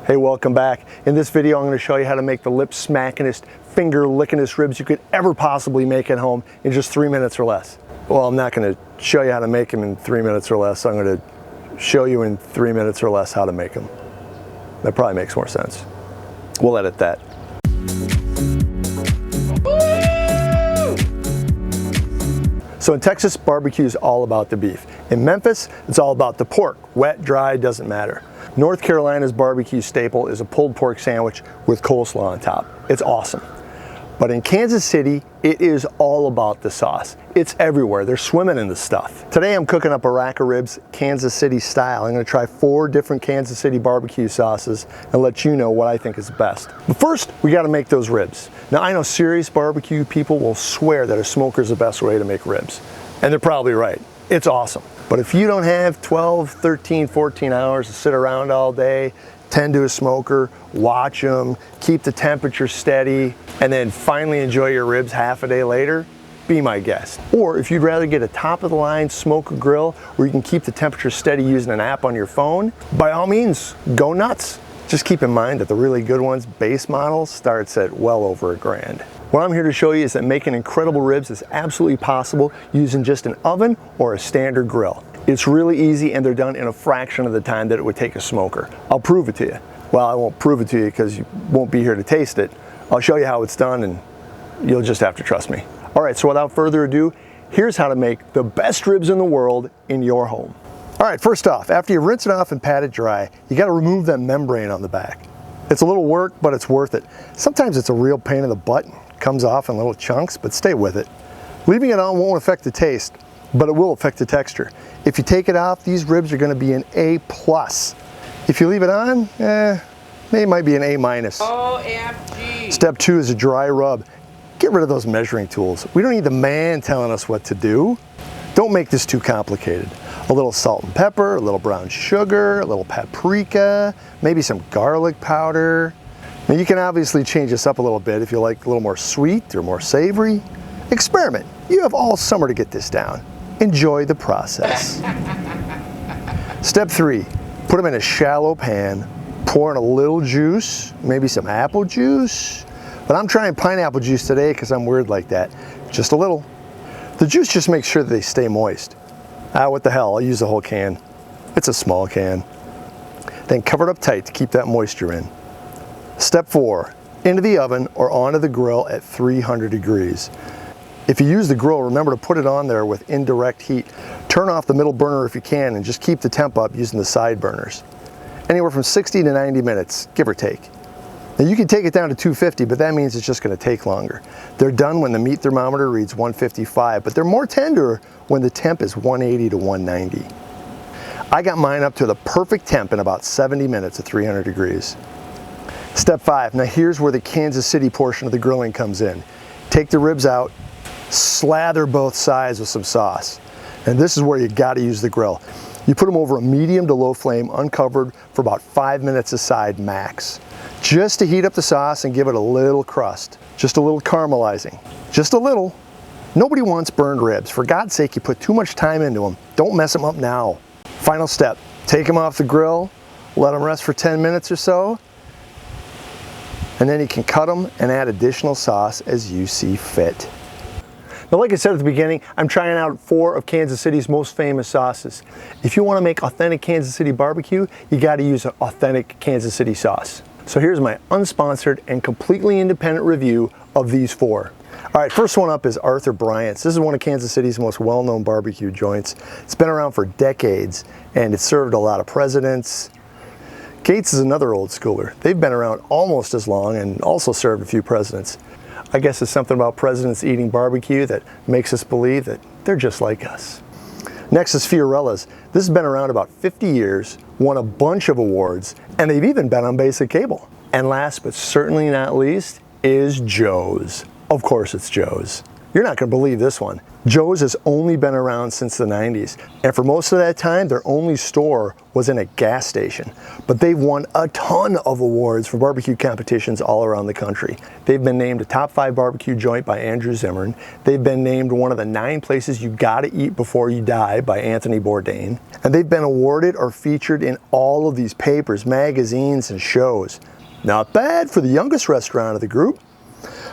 Hey, welcome back. In this video, I'm going to show you how to make the lip smackingest, finger lickingest ribs you could ever possibly make at home in just 3 minutes or less. Well, I'm not going to show you how to make them in 3 minutes or less. I'm going to show you in 3 minutes or less how to make them. That probably makes more sense. We'll edit that. So in Texas, barbecue is all about the beef. In Memphis, it's all about the pork. Wet, dry, doesn't matter. North Carolina's barbecue staple is a pulled pork sandwich with coleslaw on top. It's awesome. But in Kansas City, it is all about the sauce. It's everywhere. They're swimming in the stuff. Today I'm cooking up a rack of ribs Kansas City style. I'm going to try 4 different Kansas City barbecue sauces and let you know what I think is best. But first, we got to make those ribs. Now I know serious barbecue people will swear that a smoker is the best way to make ribs. And they're probably right. It's awesome. But if you don't have 12, 13, 14 hours to sit around all day, tend to a smoker, watch them, keep the temperature steady, and then finally enjoy your ribs half a day later, be my guest. Or if you'd rather get a top-of-the-line smoker grill where you can keep the temperature steady using an app on your phone, by all means, go nuts. Just keep in mind that the really good ones, base models, starts at well over $1,000. What I'm here to show you is that making incredible ribs is absolutely possible using just an oven or a standard grill. It's really easy and they're done in a fraction of the time that it would take a smoker. I'll prove it to you. Well, I won't prove it to you because you won't be here to taste it. I'll show you how it's done and you'll just have to trust me. All right, so without further ado, here's how to make the best ribs in the world in your home. All right, first off, after you rinse it off and pat it dry, you gotta remove that membrane on the back. It's a little work, but it's worth it. Sometimes it's a real pain in the butt. Comes off in little chunks, but stay with it. Leaving it on won't affect the taste, but it will affect the texture. If you take it off, these ribs are gonna be an A+. If you leave it on, they might be an A-. OMG. Step 2 is a dry rub. Get rid of those measuring tools. We don't need the man telling us what to do. Don't make this too complicated. A little salt and pepper, a little brown sugar, a little paprika, maybe some garlic powder. Now you can obviously change this up a little bit if you like a little more sweet or more savory. Experiment. You have all summer to get this down. Enjoy the process. Step 3, put them in a shallow pan, pour in a little juice, maybe some apple juice. But I'm trying pineapple juice today because I'm weird like that. Just a little. The juice just makes sure that they stay moist. What the hell, I'll use the whole can. It's a small can. Then cover it up tight to keep that moisture in. Step 4, into the oven or onto the grill at 300 degrees. If you use the grill, remember to put it on there with indirect heat. Turn off the middle burner if you can and just keep the temp up using the side burners. Anywhere from 60 to 90 minutes, give or take. Now you can take it down to 250, but that means it's just gonna take longer. They're done when the meat thermometer reads 155, but they're more tender when the temp is 180 to 190. I got mine up to the perfect temp in about 70 minutes at 300 degrees. Step 5, now here's where the Kansas City portion of the grilling comes in. Take the ribs out, slather both sides with some sauce. And this is where you gotta use the grill. You put them over a medium to low flame, uncovered, for about 5 minutes a side max. Just to heat up the sauce and give it a little crust. Just a little caramelizing. Just a little. Nobody wants burned ribs. For God's sake, you put too much time into them. Don't mess them up now. Final step, take them off the grill, let them rest for 10 minutes or so, and then you can cut them and add additional sauce as you see fit. Now, like I said at the beginning, I'm trying out 4 of Kansas City's most famous sauces. If you want to make authentic Kansas City barbecue, you got to use an authentic Kansas City sauce. So here's my unsponsored and completely independent review of these 4. All right, first one up is Bryant's. This is one of Kansas City's most well-known barbecue joints. It's been around for decades, and it's served a lot of presidents. Gates is another old schooler. They've been around almost as long and also served a few presidents. I guess it's something about presidents eating barbecue that makes us believe that they're just like us. Next is Fiorella's. This has been around about 50 years, won a bunch of awards, and they've even been on basic cable. And last but certainly not least is Joe's. Of course it's Joe's. You're not going to believe this one. Joe's has only been around since the 90s, and for most of that time, their only store was in a gas station. But they've won a ton of awards for barbecue competitions all around the country. They've been named a top 5 barbecue joint by Andrew Zimmern. They've been named one of the 9 places you gotta eat before you die by Anthony Bourdain. And they've been awarded or featured in all of these papers, magazines, and shows. Not bad for the youngest restaurant of the group.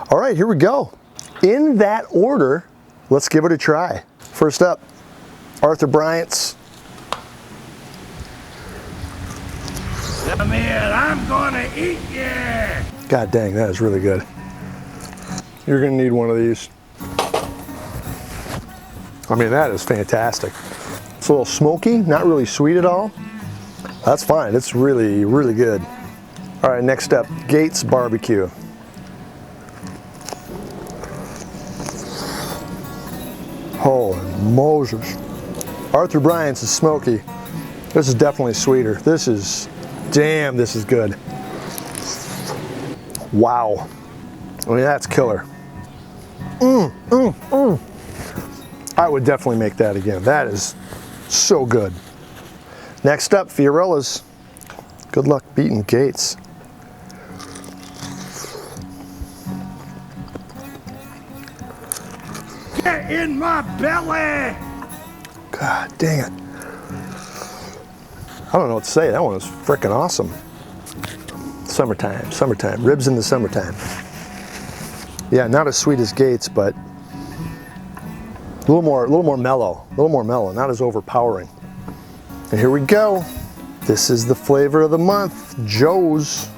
All right, here we go. In that order, let's give it a try. First up, Arthur Bryant's. Come here, I'm gonna eat you! God dang, that is really good. You're gonna need one of these. I mean, that is fantastic. It's a little smoky, not really sweet at all. That's fine, it's really, really good. All right, next up, Gates Barbecue. Holy Moses. Arthur Bryant's is smoky. This is definitely sweeter. This is, damn, this is good. Wow. I mean, that's killer. I would definitely make that again. That is so good. Next up, Fiorella's. Good luck beating Gates. Get in my belly! God dang it. I don't know what to say. That one was freaking awesome. Summertime, summertime. Ribs in the summertime. Yeah, not as sweet as Gates, but a little more mellow. A little more mellow, not as overpowering. And here we go. This is the flavor of the month, Joe's.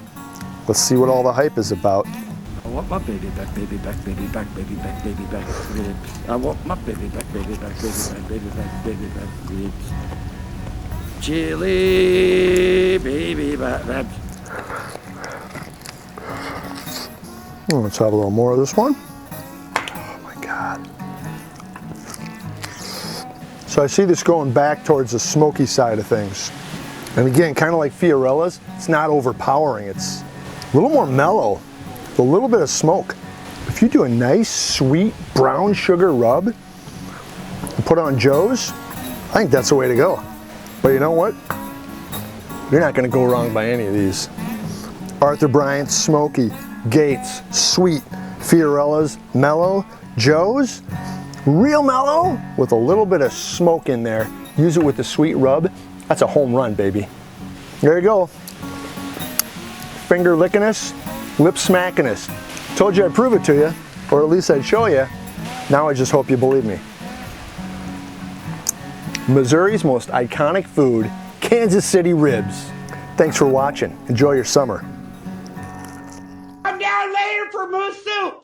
Let's see what all the hype is about. I want my baby back, baby back, baby back, baby back, baby back, ribs. I want my baby back, baby back, baby back, baby back, baby back, ribs. Chili, baby back, ribs. Let's have a little more of this one. Oh my God. So I see this going back towards the smoky side of things. And again, kind of like Fiorella's, it's not overpowering. It's a little more mellow, with a little bit of smoke. If you do a nice, sweet brown sugar rub and put on Joe's, I think that's the way to go. But you know what? You're not going to go wrong by any of these. Arthur Bryant's smoky, Gates sweet, Fiorella's mellow, Joe's real mellow with a little bit of smoke in there. Use it with the sweet rub. That's a home run, baby. There you go. Finger licking us, lip smacking us. Told you I'd prove it to you, or at least I'd show you. Now I just hope you believe me. Missouri's most iconic food, Kansas City ribs. Thanks for watching. Enjoy your summer. I'm down later for moose soup.